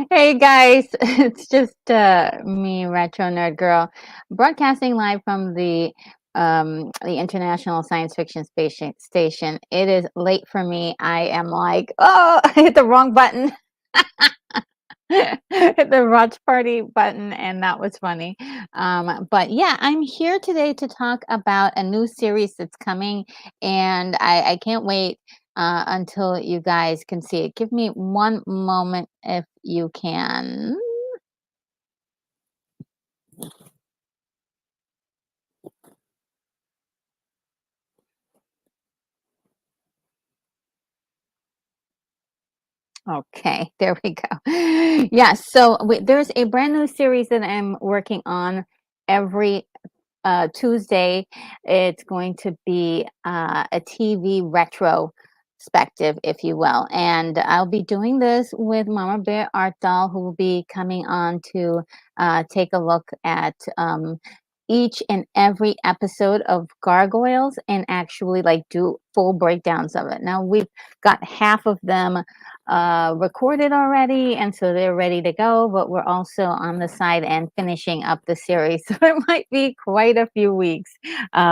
Hey guys, it's just me, Retro Nerd Girl, broadcasting live from the International Science Fiction Station. It is late for me. I am like, oh, I hit the wrong button. Hit the watch party button, and that was funny. But yeah, I'm here today to talk about a new series that's coming, and I can't wait until you guys can see it. Give me one moment if you can. Okay, there we go. Yes, so there's a brand new series that I'm working on every Tuesday. It's going to be a TV retrospective, if you will. And I'll be doing this with Mama Bear Art Doll, who will be coming on to take a look at each and every episode of Gargoyles and actually like do full breakdowns of it. Now we've got half of them recorded already, and so they're ready to go, but we're also on the side and finishing up the series. So it might be quite a few weeks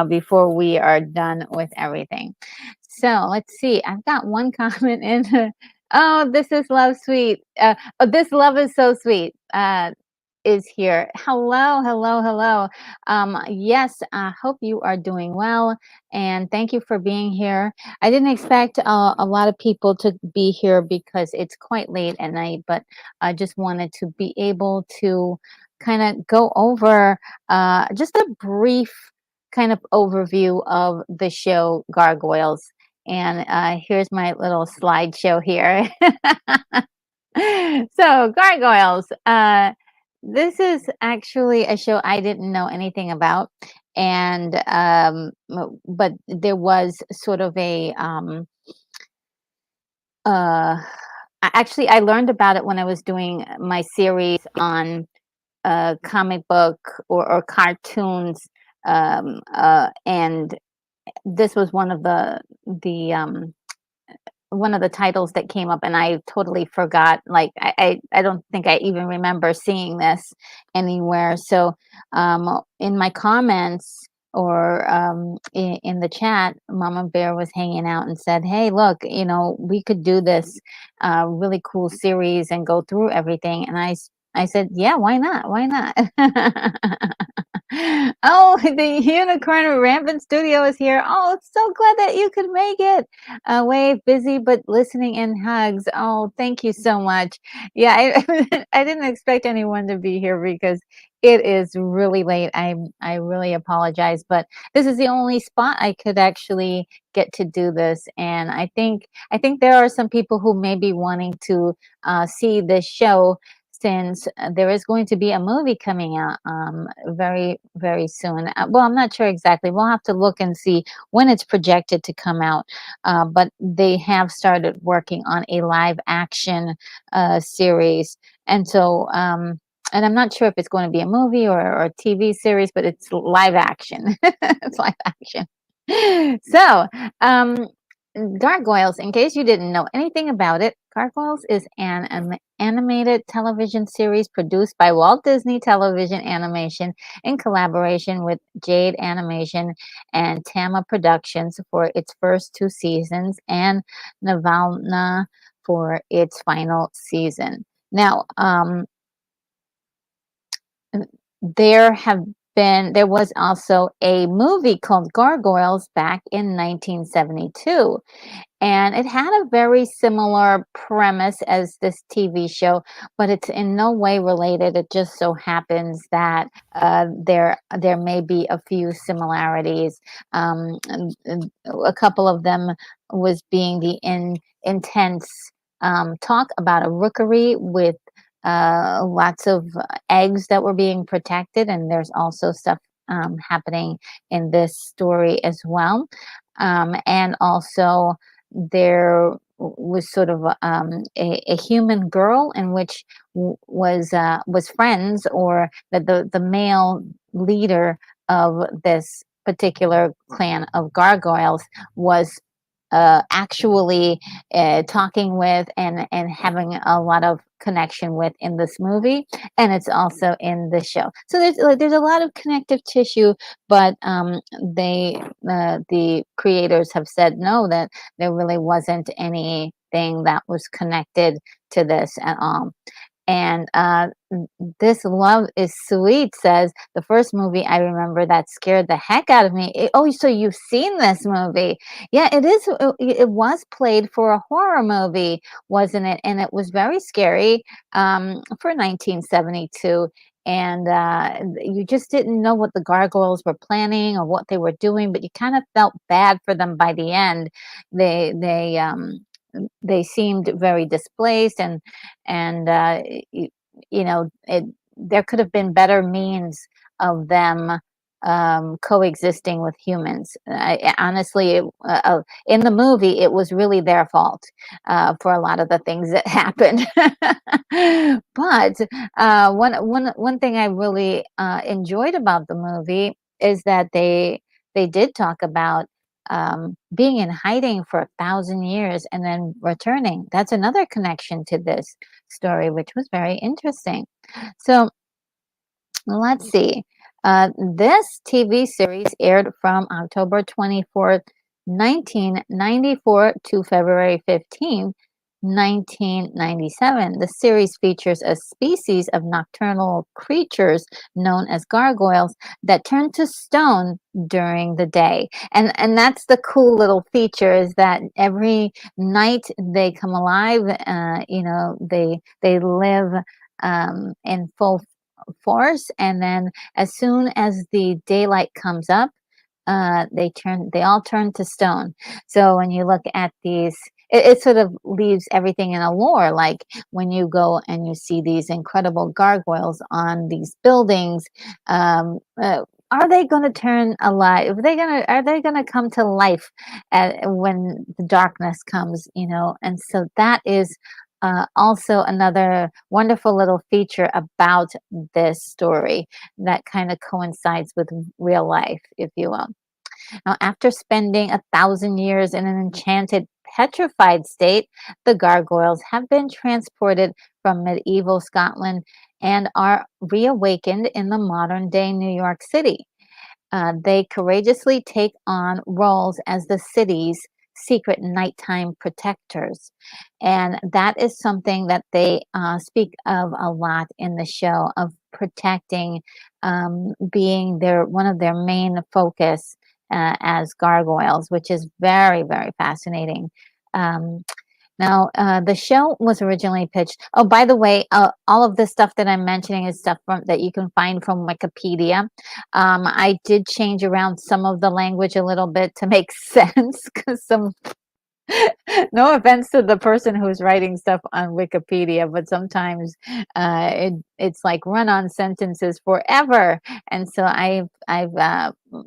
before we are done with everything. So let's see. I've got one comment in. Oh, this is love sweet. Oh, this love is so sweet. Is here. Hello, hello, hello. Yes, I hope you are doing well, and thank you for being here. I didn't expect a lot of people to be here because it's quite late at night, but I just wanted to be able to kind of go over just a brief kind of overview of the show Gargoyles. And here's my little slideshow here. So, Gargoyles. This is actually a show I didn't know anything about, and but there was sort of a actually I learned about it when I was doing my series on comic book or cartoons, and this was the one of the titles that came up, and I totally forgot. Like I don't think I even remember seeing this anywhere. So in my comments or in the chat, Mama Bear was hanging out and said, "Hey, look, we could do this really cool series and go through everything." And I said, "Yeah, why not? Why not?" Oh, the Unicorn Rampant Studio is here. Oh, so glad that you could make it. Wave, busy, but listening in hugs. Oh, thank you so much. Yeah, I didn't expect anyone to be here because it is really late. I really apologize, but this is the only spot I could actually get to do this, and I think there are some people who may be wanting to see this show since there is going to be a movie coming out very, very soon. Well, I'm not sure exactly. We'll have to look and see when it's projected to come out. But they have started working on a live action series. And so, and I'm not sure if it's going to be a movie or a TV series, but it's live action. It's live action. So, Gargoyles, in case you didn't know anything about it, Gargoyles is an animated television series produced by Walt Disney Television Animation in collaboration with Jade Animation and Tama Productions for its first two seasons and Navalna for its final season. Now, there was also a movie called Gargoyles back in 1972, and it had a very similar premise as this TV show, but it's in no way related. It just so happens that there may be a few similarities. And a couple of them was being the intense talk about a rookery with lots of eggs that were being protected, and there's also stuff happening in this story as well. And also, there was sort of a human girl in which was friends, or the male leader of this particular clan of gargoyles was actually talking with and having a lot of connection with in this movie, and it's also in the show. So there's a lot of connective tissue, but the creators have said no, that there really wasn't anything that was connected to this at all. And This Love is Sweet says, the first movie I remember that scared the heck out of me. Oh, so you've seen this movie? Yeah, it is. It was played for a horror movie, wasn't it? And it was very scary for 1972. And you just didn't know what the gargoyles were planning or what they were doing, but you kind of felt bad for them by the end. They seemed very displaced, and you, there could have been better means of them coexisting with humans. Honestly, in the movie, it was really their fault for a lot of the things that happened. But one thing I really enjoyed about the movie is that they did talk about being in hiding for 1,000 years and then returning. That's another connection to this story, which was very interesting. So let's see. This TV series aired from October 24th, 1994 to February 15th, 1997. The series features a species of nocturnal creatures known as gargoyles that turn to stone during the day. And that's the cool little feature, is that every night they come alive. They live in full force, and then as soon as the daylight comes up, they all turn to stone. So when you look at these, it sort of leaves everything in a lore. Like when you go and you see these incredible gargoyles on these buildings, are they going to turn alive? Are they gonna come to life when the darkness comes? And so that is also another wonderful little feature about this story that kind of coincides with real life, if you will. Now, after spending 1,000 years in an enchanted, petrified state, the gargoyles have been transported from medieval Scotland and are reawakened in the modern day New York City. They courageously take on roles as the city's secret nighttime protectors. And that is something that they speak of a lot in the show, of protecting, being one of their main focus as gargoyles, which is very, very fascinating. Um, Now, the show was originally pitched. Oh, by the way, all of this stuff that I'm mentioning is stuff that you can find from Wikipedia. I did change around some of the language a little bit to make sense, because no offense to the person who's writing stuff on Wikipedia, but sometimes it's like run-on sentences forever, and so I've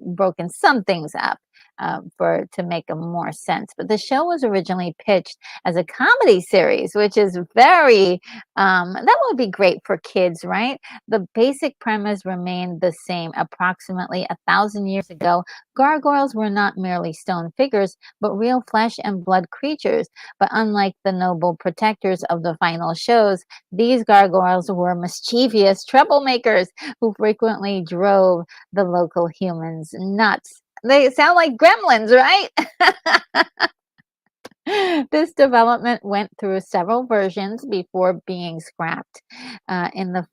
broken some things up for to make more sense. But the show was originally pitched as a comedy series, which is very that would be great for kids, right? The basic premise remained the same. Approximately 1,000 years ago, gargoyles were not merely stone figures, but real flesh and blood creatures. But unlike the noble protectors of the final shows, these gargoyles were mischievous troublemakers who frequently drove the local humans nuts. They sound like gremlins, right? This development went through several versions before being scrapped in the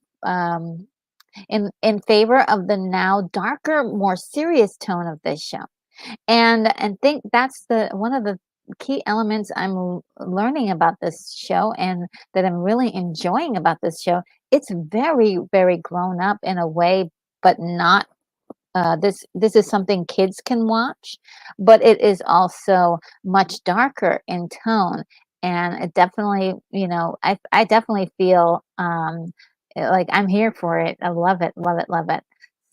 in favor of the now darker, more serious tone of this show. And think that's the one of the key elements I'm learning about this show, and that I'm really enjoying about this show. It's very, very grown up in a way, but not this is something kids can watch, but it is also much darker in tone, and it definitely, I definitely feel like I'm here for it. I love it, love it, love it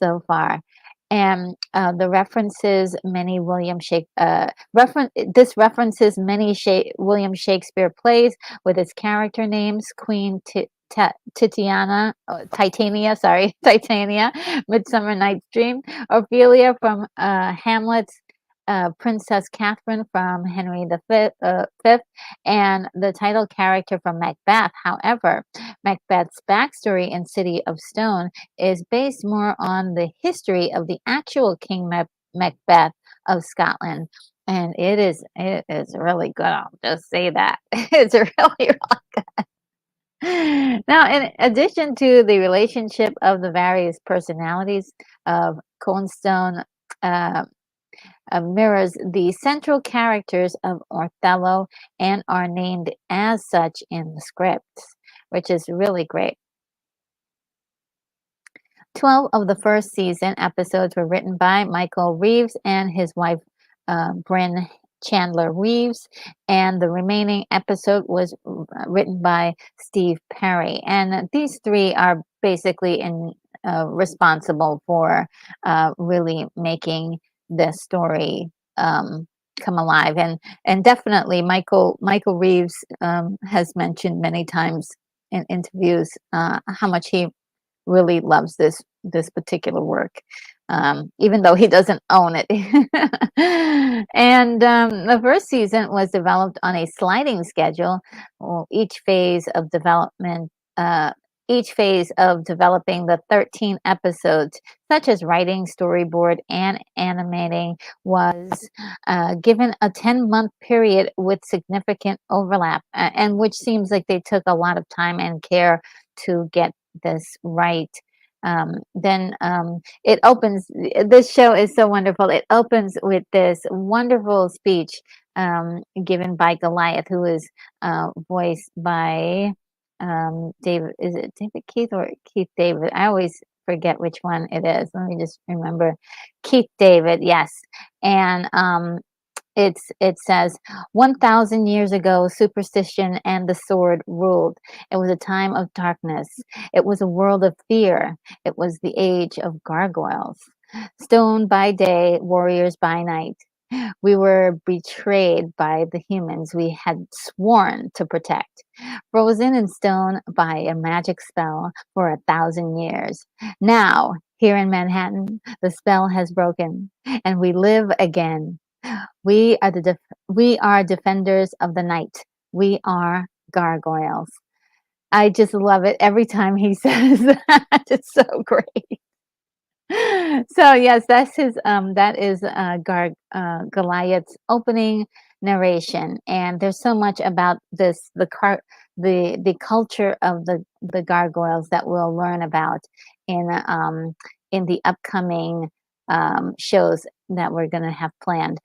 so far. And the references many this references many William Shakespeare plays with its character names: Queen Titania, sorry, Titania, Midsummer Night's Dream, Ophelia from Hamlet's Princess Catherine from Henry Fifth, and the title character from Macbeth. However, Macbeth's backstory in City of Stone is based more on the history of the actual King Macbeth of Scotland. And it is really good. I'll just say that. It's really now, in addition to the relationship of the various personalities of Cornstone, uh, mirrors the central characters of Othello and are named as such in the script, which is really great. 12 of the first season episodes were written by Michael Reeves and his wife, Bryn Chandler Reeves, and the remaining episode was written by Steve Perry. And these three are basically responsible for really making the story come alive. And definitely Michael Reeves has mentioned many times in interviews how much he really loves this particular work, even though he doesn't own it. And the first season was developed on a sliding schedule. Well, each phase of developing the 13 episodes, such as writing, storyboard, and animating, was given a 10-month period with significant overlap, and which seems like they took a lot of time and care to get this right. Then it opens. This show is so wonderful. It opens with this wonderful speech given by Goliath, who is voiced by David. Is it David Keith or Keith David? I always forget which one it is. Let me just remember. Keith David, yes. And it says 1,000 years ago, superstition and the sword ruled. It was a time of darkness. It was a world of fear. It was the age of gargoyles. Stone by day, warriors by night. We were betrayed by the humans we had sworn to protect, frozen in stone by a magic spell for 1,000 years. Now, here in Manhattan, the spell has broken, and we live again. We are defenders of the night. We are gargoyles. I just love it every time he says that. It's so great. So yes, that is Goliath's opening narration, and there's so much about the culture of the gargoyles that we'll learn about in the upcoming shows that we're going to have planned.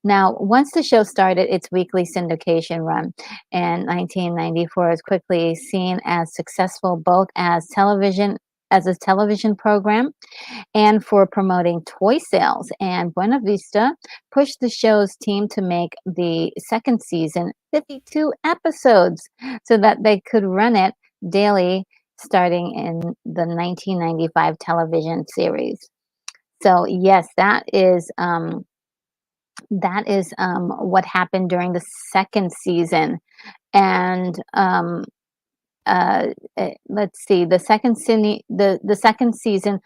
Now, once the show started its weekly syndication run in 1994, it was quickly seen as successful both as a television program and for promoting toy sales. And Buena Vista pushed the show's team to make the second season 52 episodes so that they could run it daily starting in the 1995 television series. So yes, that is what happened during the second season. And let's see, the second season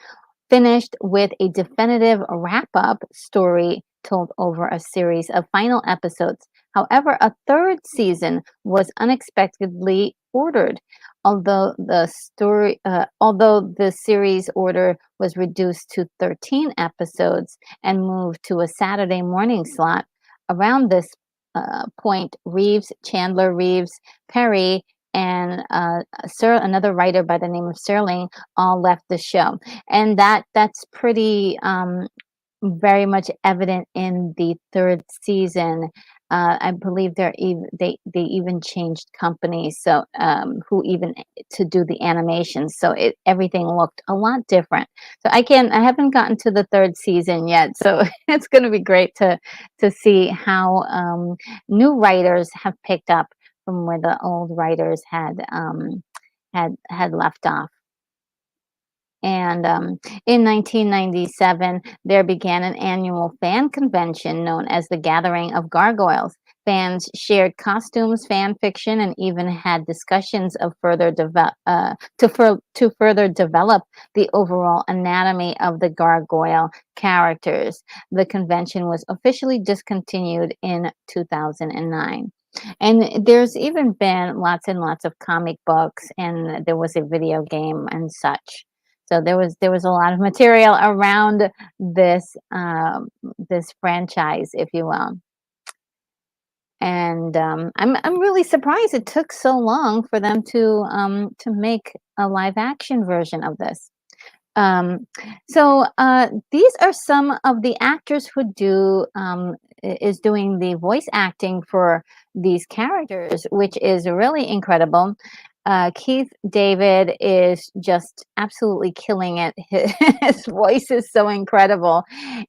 finished with a definitive wrap-up story told over a series of final episodes. However, a third season was unexpectedly ordered, although the series order was reduced to 13 episodes and moved to a Saturday morning slot. Around this point, Chandler Reeves, Perry, and another writer by the name of Serling all left the show, and that's pretty very much evident in the third season. I believe they even changed companies, so who even to do the animation, so everything looked a lot different. So I haven't gotten to the third season yet, so it's going to be great to see how new writers have picked up from where the old writers had left off. And in 1997, there began an annual fan convention known as the Gathering of Gargoyles. Fans shared costumes, fan fiction, and even had discussions of to further develop the overall anatomy of the gargoyle characters. The convention was officially discontinued in 2009. And there's even been lots and lots of comic books, and there was a video game and such. So there was a lot of material around this franchise, if you will. And I'm really surprised it took so long for them to make a live action version of this. Um, so these are some of the actors who is doing the voice acting for these characters, which is really incredible. Keith David is just absolutely killing it. His voice is so incredible,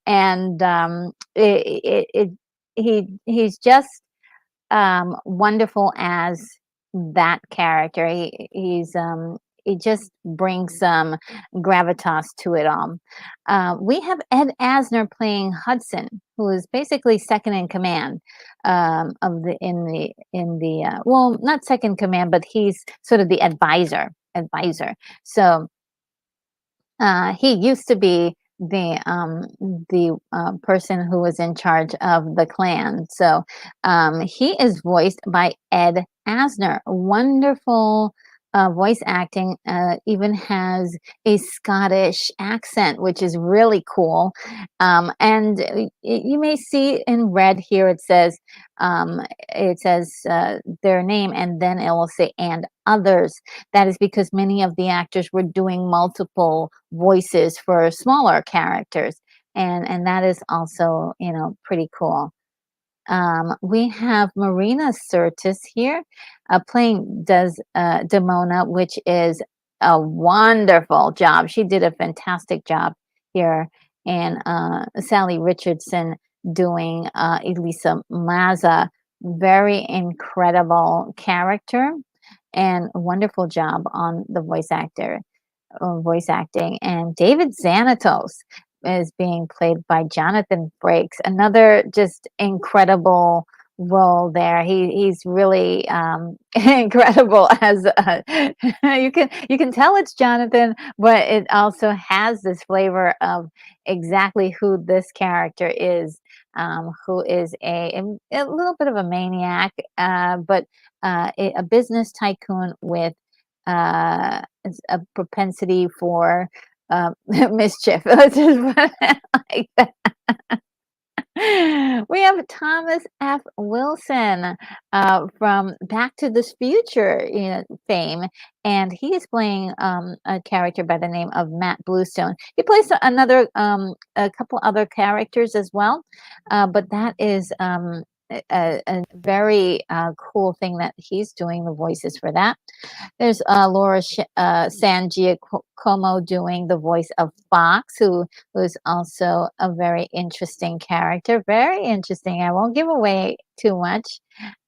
and he's just wonderful as that character. He just brings some gravitas to it all. We have Ed Asner playing Hudson, who is basically second in command of the in the well, not second command, but he's sort of the advisor. So he used to be the person who was in charge of the clan. So he is voiced by Ed Asner. Wonderful voice acting. Even has a Scottish accent, which is really cool. And you may see in red here. It says their name, and then it will say "and others." That is because many of the actors were doing multiple voices for smaller characters, and that is also pretty cool. We have Marina Sirtis here playing Demona, which is a wonderful job. She did a fantastic job here, and Sally Richardson doing Elisa Maza. Very incredible character and a wonderful job on the voice acting. And David Xanitos is being played by Jonathan Frakes, another just incredible role there. He's really incredible as you can tell it's Jonathan, but it also has this flavor of exactly who this character is. Who is a little bit of a maniac, but a business tycoon with a propensity for mischief. Let's just put it like that. We have Thomas F. Wilson from Back to the Future fame, and he is playing a character by the name of Matt Bluestone. He plays a couple other characters as well, but that is a very cool thing that he's doing the voices for that. There's Laura San Giacomo doing the voice of Fox, who is also a very interesting character. Very interesting. I won't give away too much.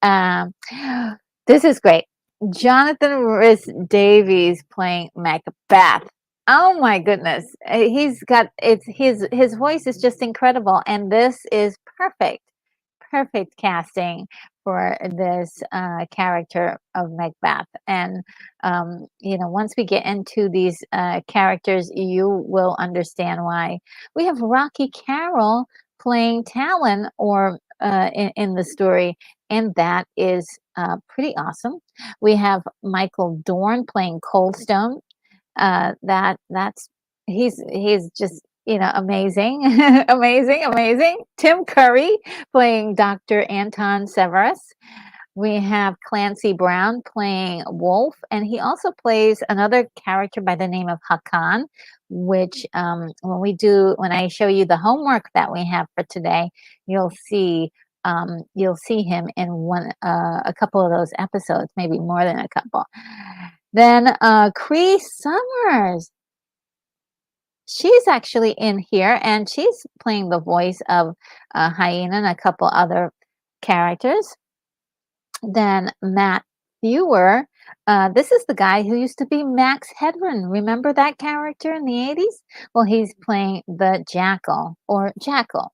Um, this is great. Jonathan Rhys Davies playing Macbeth. Oh my goodness. His voice is just incredible, and this is perfect casting for this character of Macbeth. And once we get into these characters, you will understand why. We have Rocky Carroll playing Talon, or in the story, and that is pretty awesome. We have Michael Dorn playing Coldstone. That's he's just amazing. Amazing. Tim Curry playing Dr. Anton Severus. We have Clancy Brown playing Wolf, and he also plays another character by the name of Hakan, which when I show you the homework that we have for today, you'll see him in a couple of those episodes, maybe more than a couple. Then Cree Summers, she's actually in here, and she's playing the voice of Hyena and a couple other characters. Then Matt Fewer, this is the guy who used to be Max Headroom. Remember that character in the 80s? Well, he's playing the Jackal, or Jackal.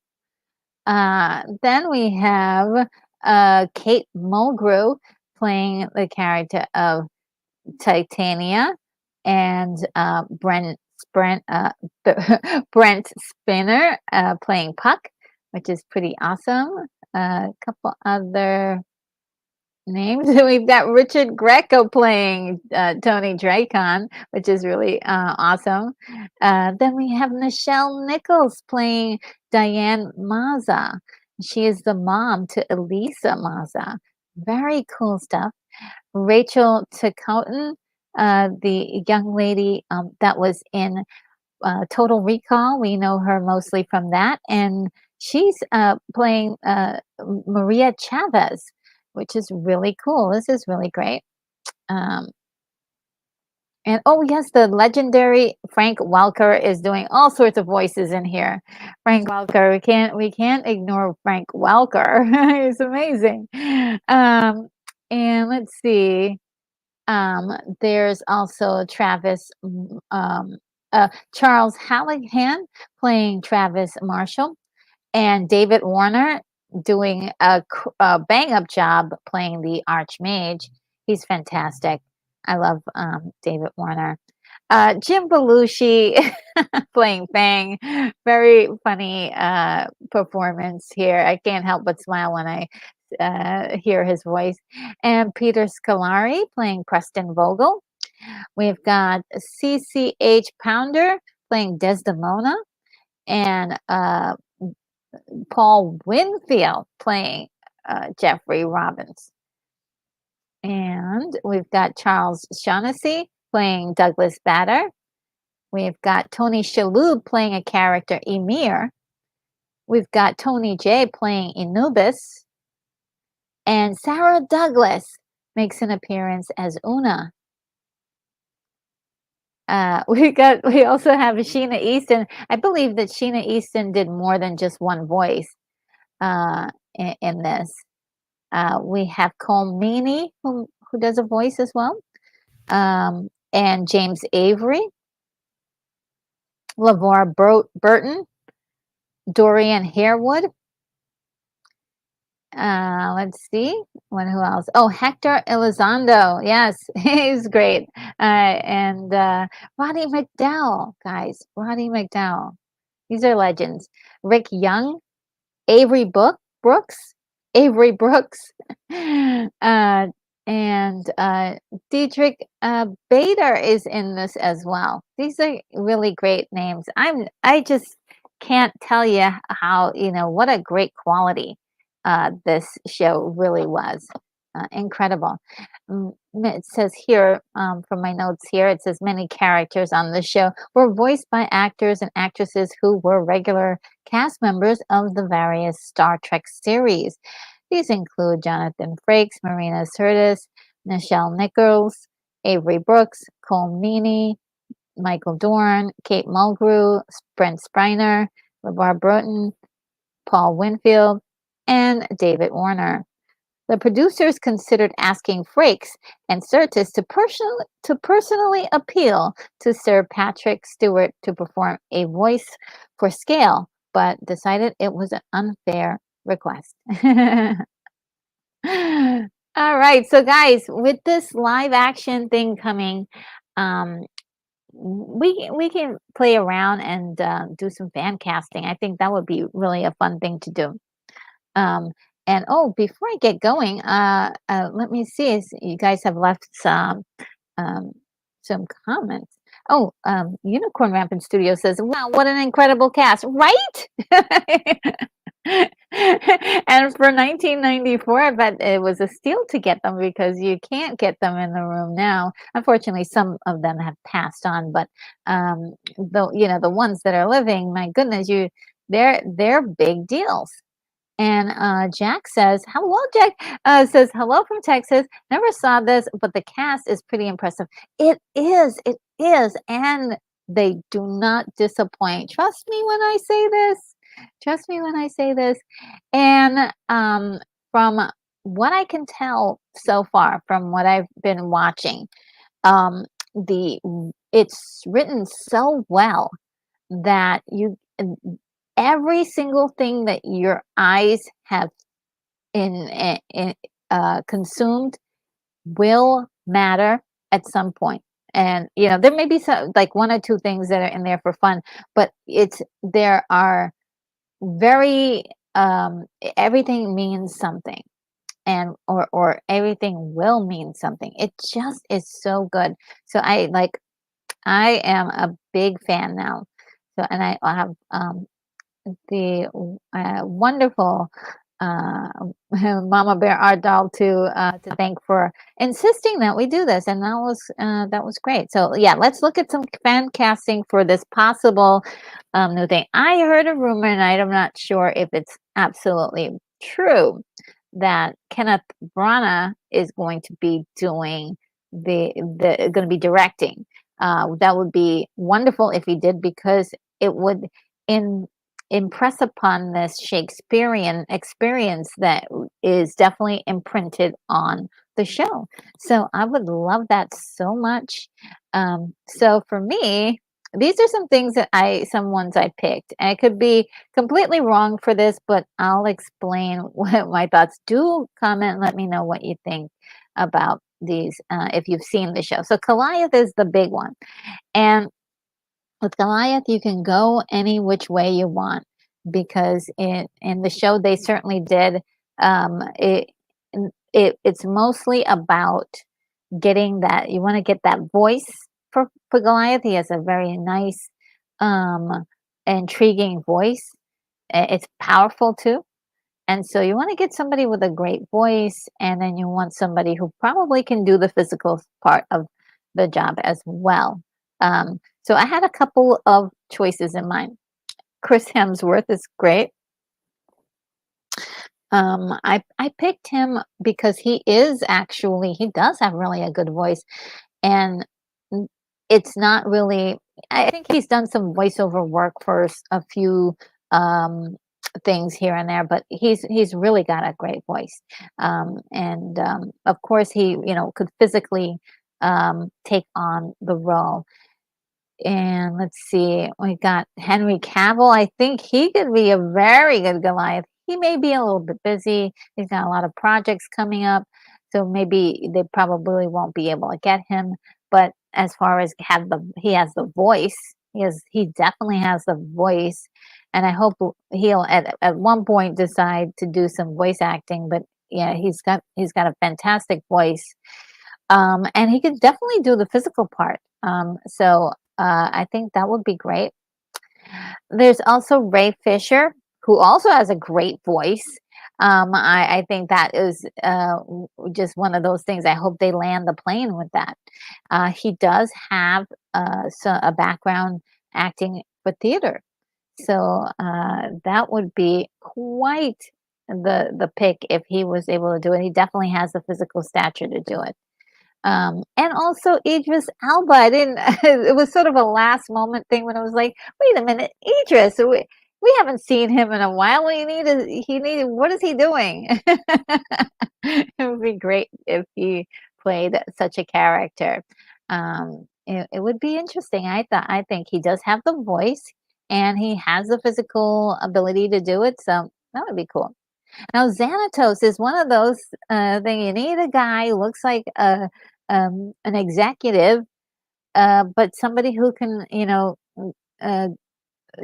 Then we have Kate Mulgrew playing the character of Titania, and Brent Brent Spinner playing Puck, which is pretty awesome. A couple other names. We've got Richard Greco playing Tony Dracon, which is really awesome. Then we have Nichelle Nichols playing Diane Maza. She is the mom to Elisa Maza. Very cool stuff. Rachel Ticotin, the young lady that was in Total Recall. We know her mostly from that. And she's playing Maria Chavez, which is really cool. This is really great. Um, and oh yes, the legendary Frank Welker is doing all sorts of voices in here. Frank Welker, we can't ignore Frank Welker. He's amazing. And let's see. There's also Charles Hallahan playing Travis Marshall, and David Warner doing a bang-up job playing the Archmage. He's fantastic. I love David Warner. Jim Belushi playing Fang. Very funny performance here. I can't help but smile when I hear his voice. And Peter Scolari playing Preston Vogel. We've got CCH Pounder playing Desdemona, and Paul Winfield playing Jeffrey Robbins. And we've got Charles Shaughnessy playing Douglas Bader. We've got Tony Shalhoub playing a character, Emir. We've got Tony J playing Anubis. And Sarah Douglas makes an appearance as Una. We also have Sheena Easton. I believe that Sheena Easton did more than just one voice in this. We have Cole Meany, who does a voice as well, and James Avery, LeVar Burton, Dorian Harewood. Let's see. Who else? Oh, Hector Elizondo. Yes, he's great. And Roddy McDowell, guys. Roddy McDowell. These are legends. Rick Young, Avery Brooks, Avery Brooks, and Diedrich Bader is in this as well. These are really great names. I just can't tell you how, what a great quality this show really was. Incredible. It says here, from my notes here, it says many characters on the show were voiced by actors and actresses who were regular cast members of the various Star Trek series. These include Jonathan Frakes, Marina Sirtis, Nichelle Nichols, Avery Brooks, Cole Meany, Michael Dorn, Kate Mulgrew, Brent Spiner, LeVar Burton, Paul Winfield, and David Warner. The producers considered asking Frakes and Sirtis to personally appeal to Sir Patrick Stewart to perform a voice for scale, but decided it was an unfair request. All right, so guys, with this live action thing coming, we can play around and do some fan casting. I think that would be really a fun thing to do. And before I get going, let me see if you guys have left some comments. Unicorn Rampant Studio says, "Wow, what an incredible cast!" Right? And for 1994, I bet it was a steal to get them because you can't get them in the room now. Unfortunately, some of them have passed on, but the ones that are living, my goodness, they're big deals. And Jack says, "Hello, Jack." Says, "Hello from Texas. Never saw this, but the cast is pretty impressive." It is, and they do not disappoint. Trust me when I say this. Trust me when I say this. And from what I can tell so far, from what I've been watching, it's written so well that every single thing that your eyes have consumed will matter at some point. And there may be some, like one or two things that are in there for fun, but there are very everything means something, and or everything will mean something. It just is so good. So I am a big fan now. So, and I have the wonderful uh, Mama Bear Art Doll to thank for insisting that we do this, and that was great. So yeah, let's look at some fan casting for this possible new thing. I heard a rumor, and I'm not sure if it's absolutely true, that Kenneth Branagh is going to be doing going to be directing. That would be wonderful if he did, because it would in impress upon this Shakespearean experience that is definitely imprinted on the show. So I would love that so much. So for me, these are some things some ones I picked. And I could be completely wrong for this, but I'll explain what my thoughts. Do comment and let me know what you think about these if you've seen the show. So Goliath is the big one. And with Goliath, you can go any which way you want, because in the show they certainly did. It, it's mostly about getting that, you want to get that voice for Goliath. He has a very nice, um, intriguing voice. It's powerful too. And so you want to get somebody with a great voice, and then you want somebody who probably can do the physical part of the job as well. So I had a couple of choices in mind. Chris Hemsworth is great. I picked him because he does have really a good voice, and it's not really. I think he's done some voiceover work for a few um, things here and there, but he's really got a great voice, and of course he could physically take on the role. And let's see, we got Henry Cavill. I think he could be a very good Goliath. He may be a little bit busy. He's got a lot of projects coming up, so maybe they probably won't be able to get him. But as far as he has the voice. He definitely has the voice, and I hope he'll at one point decide to do some voice acting. But yeah, he's got a fantastic voice, and he could definitely do the physical part. So I think that would be great. There's also Ray Fisher, who also has a great voice. I think that is just one of those things. I hope they land the plane with that. He does have a background acting for theater, so that would be quite the pick if he was able to do it. He definitely has the physical stature to do it. And also Idris Elba. I didn't it was sort of a last moment thing when I was like, wait a minute, Idris, we haven't seen him in a while. What is he doing? It would be great if he played such a character. It would be interesting. I think he does have the voice, and he has the physical ability to do it. So that would be cool. Now, Xanitos is one of those thing. You need a guy who looks like an executive, but somebody who can, uh,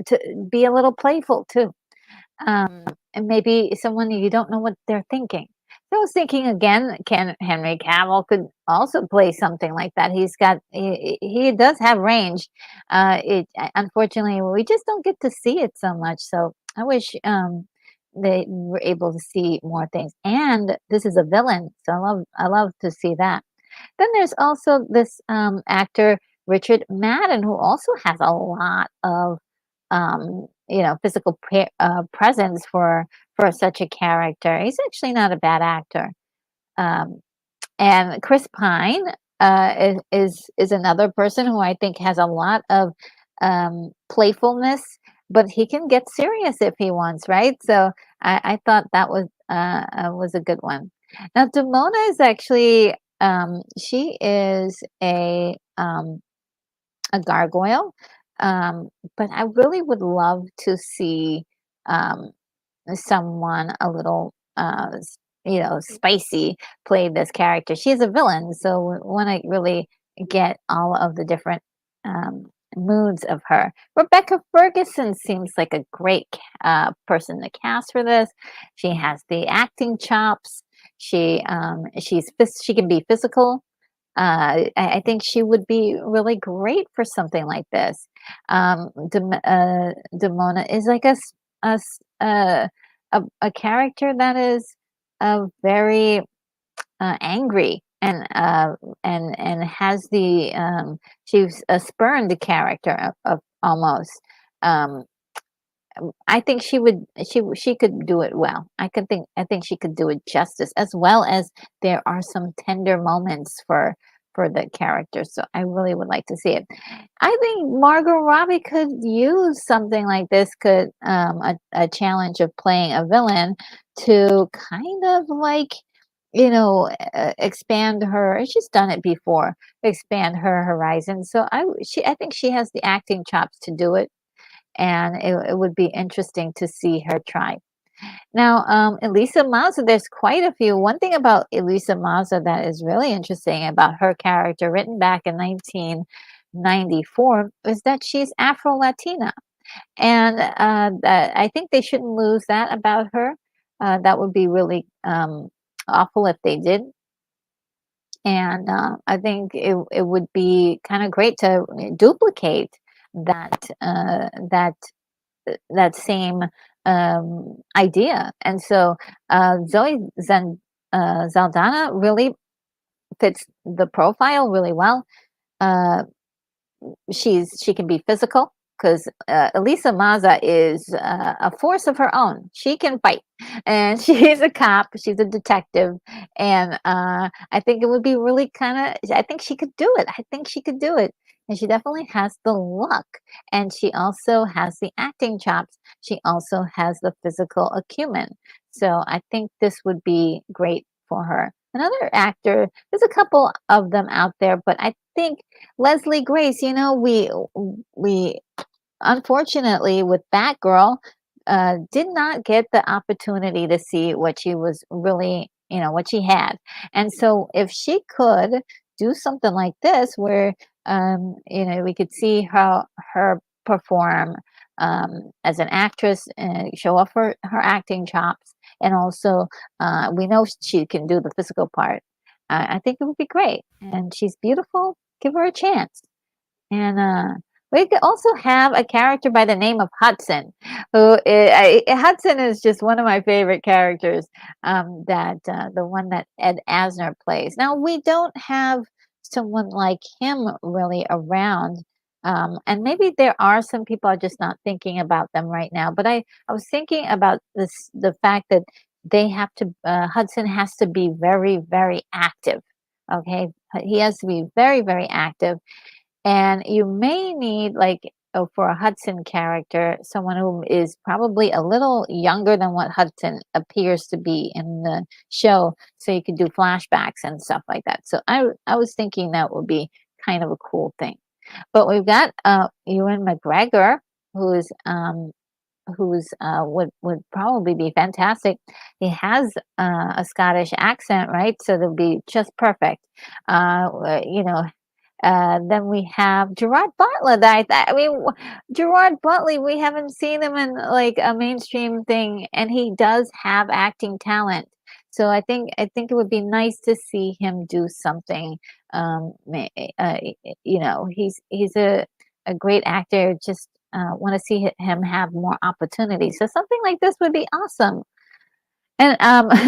to be a little playful too, and maybe someone you don't know what they're thinking. So I was thinking again, can Henry Cavill could also play something like that. He does have range. Unfortunately, we just don't get to see it so much. So I wish they were able to see more things. And this is a villain, so I love to see that. Then there's also this actor Richard Madden, who also has a lot of physical presence for such a character. He's actually not a bad actor. Um, and Chris Pine is another person who I think has a lot of playfulness, but he can get serious if he wants, right? So I thought that was a good one. Now Demona is actually she is a gargoyle, but I really would love to see um, someone a little Spicy played this character. She's a villain, so we want to really get all of the different um, moods of her. Rebecca Ferguson seems like a great person to cast for this. She has the acting chops. She can be physical. I think she would be really great for something like this. Demona is like a, s- a character that is very angry and has she's a spurned character of almost. Um, I think she could do it well. I think she could do it justice, as well as there are some tender moments for the character. So I really would like to see it. I think Margot Robbie could use something like this, could a challenge of playing a villain to kind of like expand her. She's done it before, expand her horizon. So I think she has the acting chops to do it, and it would be interesting to see her try. Now, Elisa Maza, there's quite a few. One thing about Elisa Maza that is really interesting about her character, written back in 1994, is that she's Afro Latina, and I think they shouldn't lose that about her. That would be really awful if they did. And I think it would be kind of great to duplicate that same idea. And so Zaldana really fits the profile really well. Uh, she can be physical because Elisa Maza is a force of her own. She can fight, and she's a cop. She's a detective, and I think it would be really kind of. I think she could do it. I think she could do it, and she definitely has the luck, and she also has the acting chops. She also has the physical acumen. So I think this would be great for her. Another actor, there's a couple of them out there, but I think Leslie Grace, we unfortunately with Batgirl did not get the opportunity to see what she was really, what she had. And so if she could do something like this where we could see her perform as an actress and show off her acting chops, and also we know she can do the physical part. I think it would be great, and she's beautiful. Give her a chance. And we could also have a character by the name of Hudson, Hudson is just one of my favorite characters. That the one that Ed Asner plays. Now we don't have someone like him really around. And maybe there are some people, I'm just not thinking about them right now. But I was thinking about the fact that Hudson has to be very, very active. Okay, he has to be very, very active, and you may need, like, for a Hudson character, someone who is probably a little younger than what Hudson appears to be in the show, so you could do flashbacks and stuff like that. So I was thinking that would be kind of a cool thing. But we've got Ewan McGregor, who's would probably be fantastic. He has a Scottish accent, right? So they'll be just perfect. You know, then we have Gerard Butler. Gerard Butler, we haven't seen him in like a mainstream thing, and he does have acting talent. So I think it would be nice to see him do something. He's a great actor. Just want to see him have more opportunities. So something like this would be awesome. And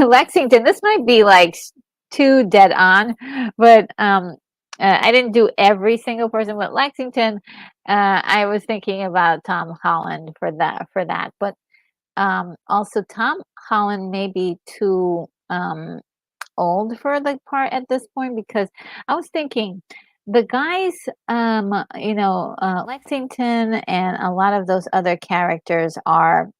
Lexington, this might be like too dead on, but I didn't do every single person with Lexington. I was thinking about Tom Holland for that, but also Tom Holland may be too old for the part at this point, because I was thinking the guys, Lexington and a lot of those other characters um,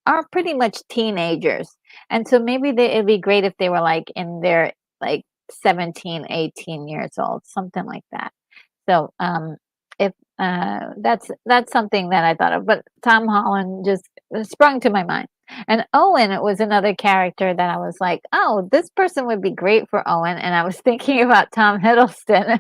are pretty much teenagers. And so maybe it'd be great if they were like in their like 17, 18 years old, something like that. So if That's something that I thought of, but Tom Holland just sprung to my mind. And Owen was another character that I was like, "Oh, this person would be great for Owen," and I was thinking about Tom Hiddleston.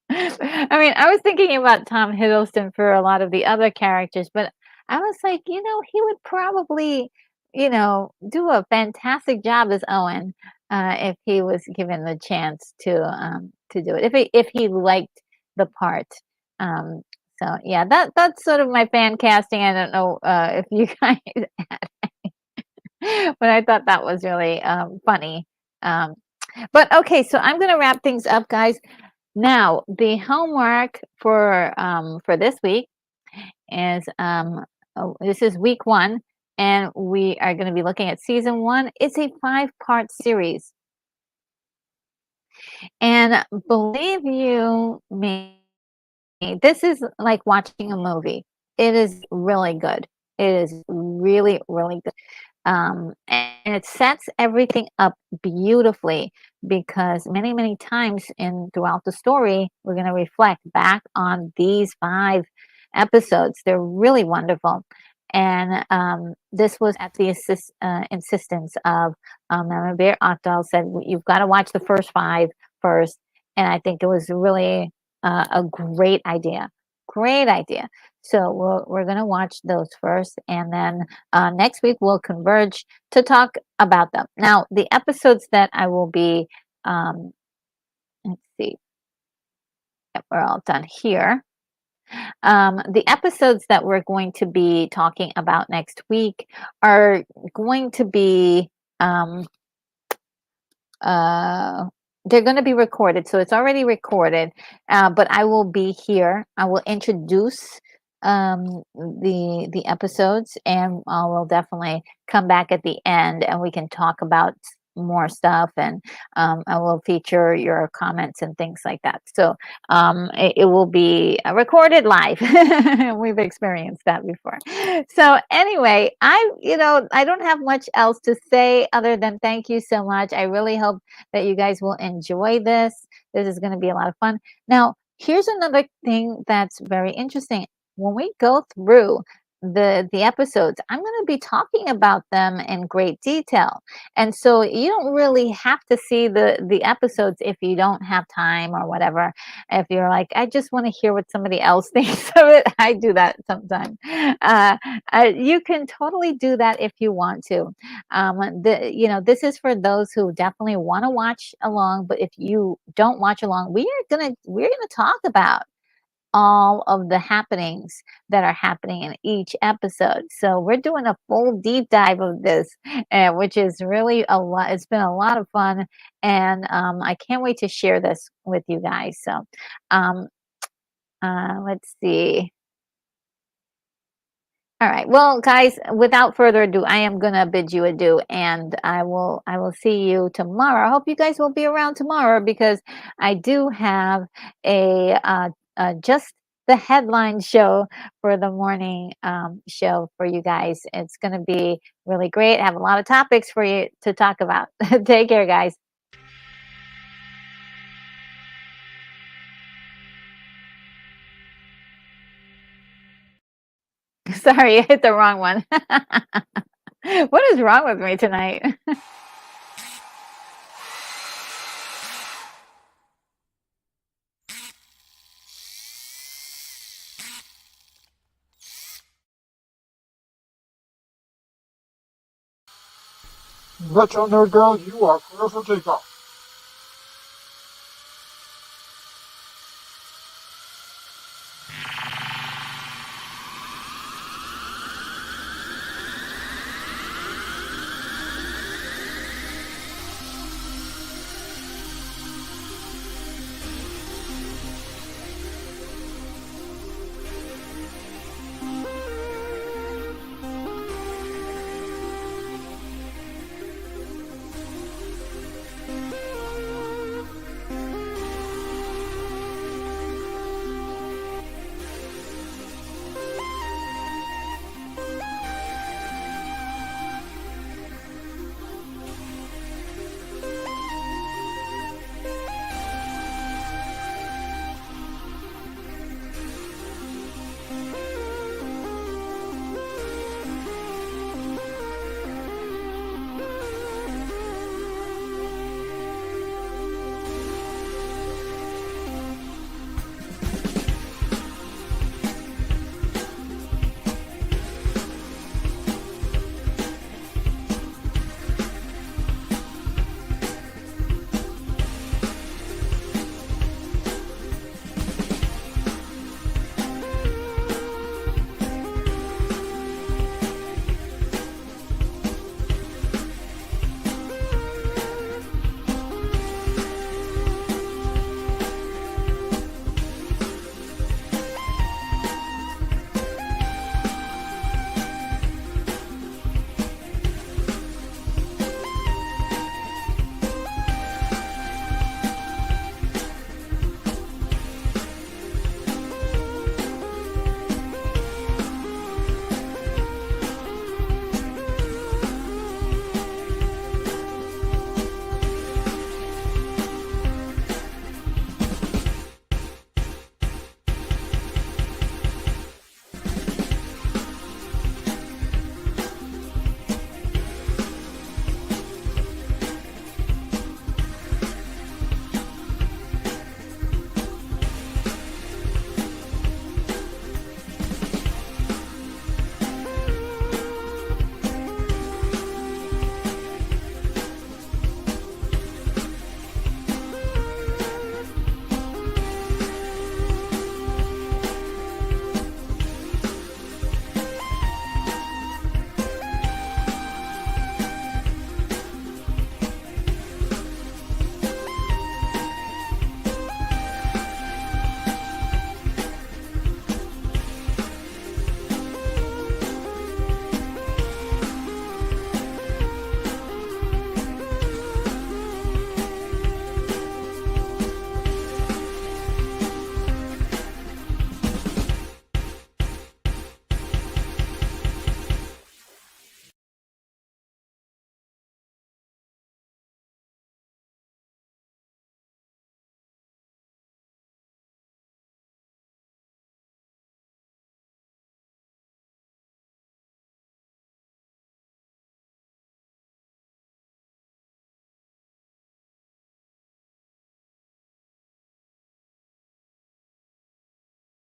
I mean, I was thinking about Tom Hiddleston for a lot of the other characters, but I was like, he would probably, do a fantastic job as Owen, if he was given the chance to do it. If he liked the part. Um, so yeah, that's sort of my fan casting. I don't know if you guys, but I thought that was really funny. Um, but okay, so I'm gonna wrap things up, guys. Now, the homework for this week is this is week 1, and we are going to be looking at season 1. It's a 5-part series, and believe you me, this is like watching a movie. It is really good. It is really, really good. And it sets everything up beautifully because many, many times throughout the story, we're going to reflect back on these 5 episodes. They're really wonderful. And this was at the insistence of Mama Bear Octal said, you've got to watch the first 5 first. And I think it was really a great idea. Great idea. So we're going to watch those first, and then next week we'll converge to talk about them. Now, the episodes that I will be, let's see, yep, we're all done here. The episodes that we're going to be talking about next week are going to be, they're going to be recorded, so it's already recorded, but I will be here. I will introduce the episodes, and I will definitely come back at the end and we can talk about more stuff, and I will feature your comments and things like that. So it will be recorded live. We've experienced that before. So anyway, I don't have much else to say other than thank you so much. I really hope that you guys will enjoy this. This is going to be a lot of fun. Now, here's another thing that's very interesting. When we go through the episodes, I'm going to be talking about them in great detail. And so you don't really have to see the episodes if you don't have time or whatever. If you're like, I just want to hear what somebody else thinks of it, I do that sometimes. You can totally do that if you want to. This is for those who definitely want to watch along. But if you don't watch along, we're gonna talk about all of the happenings that are happening in each episode. So we're doing a full deep dive of this, which is really a lot. It's been a lot of fun, and I can't wait to share this with you guys. So um, let's see. All right. Well, guys, without further ado, I am gonna bid you adieu, and I will see you tomorrow. I hope you guys will be around tomorrow because I do have a just the headline show for the morning show for you guys. It's gonna be really great. I have a lot of topics for you to talk about. Take care, guys. Sorry, I hit the wrong one. What is wrong with me tonight? Retro Nerd Girl, you are clear for takeoff.